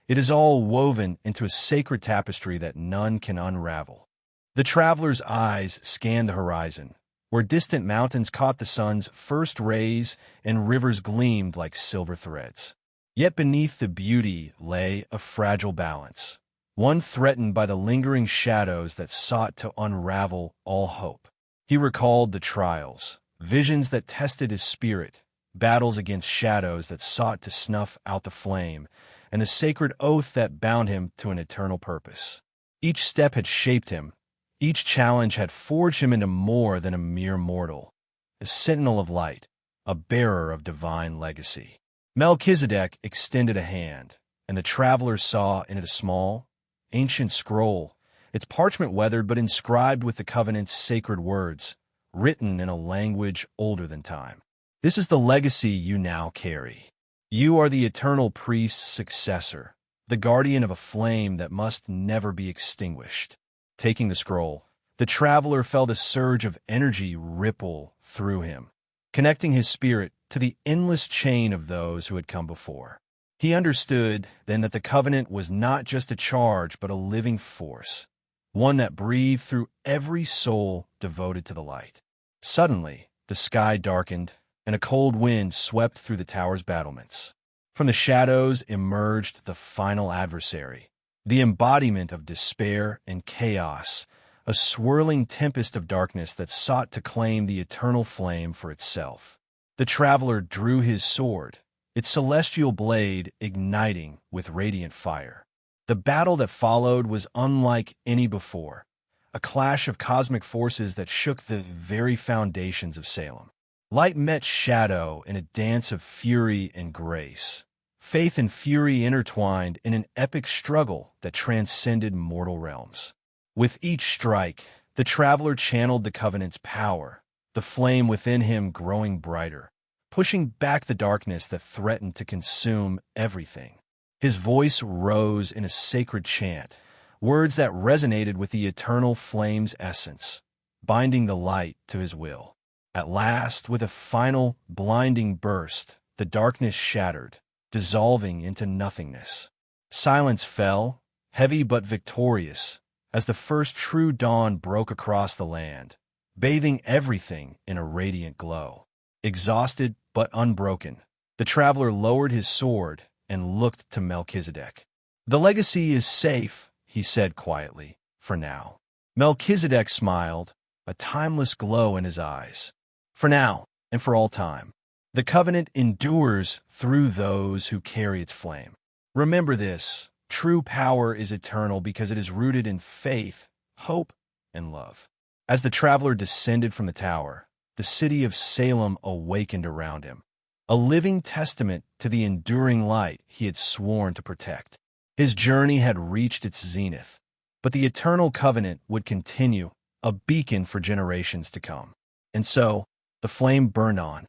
It is all woven into a sacred tapestry that none can unravel. The traveler's eyes scanned the horizon, where distant mountains caught the sun's first rays and rivers gleamed like silver threads. Yet beneath the beauty lay a fragile balance, one threatened by the lingering shadows that sought to unravel all hope. He recalled the trials, visions that tested his spirit, battles against shadows that sought to snuff out the flame, and a sacred oath that bound him to an eternal purpose. Each step had shaped him. Each challenge had forged him into more than a mere mortal, a sentinel of light, a bearer of divine legacy. Melchizedek extended a hand, and the traveler saw in it a small, ancient scroll, its parchment weathered but inscribed with the covenant's sacred words, written in a language older than time. This is the legacy you now carry. You are the eternal priest's successor, the guardian of a flame that must never be extinguished. Taking the scroll, the traveler felt a surge of energy ripple through him, connecting his spirit to the endless chain of those who had come before. He understood then that the covenant was not just a charge but a living force, one that breathed through every soul devoted to the light. Suddenly, the sky darkened, and a cold wind swept through the tower's battlements. From the shadows emerged the final adversary, the embodiment of despair and chaos, a swirling tempest of darkness that sought to claim the eternal flame for itself. The traveler drew his sword, its celestial blade igniting with radiant fire. The battle that followed was unlike any before, a clash of cosmic forces that shook the very foundations of Salem. Light met shadow in a dance of fury and grace. Faith and fury intertwined in an epic struggle that transcended mortal realms. With each strike, the traveler channeled the covenant's power, the flame within him growing brighter, pushing back the darkness that threatened to consume everything. His voice rose in a sacred chant, words that resonated with the eternal flame's essence, binding the light to his will. At last, with a final, blinding burst, the darkness shattered, dissolving into nothingness. Silence fell, heavy but victorious, as the first true dawn broke across the land, bathing everything in a radiant glow. Exhausted but unbroken, the traveler lowered his sword and looked to Melchizedek. "The legacy is safe," he said quietly, "for now." Melchizedek smiled, a timeless glow in his eyes. "For now, and for all time. The covenant endures through those who carry its flame. Remember this, true power is eternal because it is rooted in faith, hope, and love." As the traveler descended from the tower, the city of Salem awakened around him, a living testament to the enduring light he had sworn to protect. His journey had reached its zenith, but the eternal covenant would continue, a beacon for generations to come. And so, the flame burned on,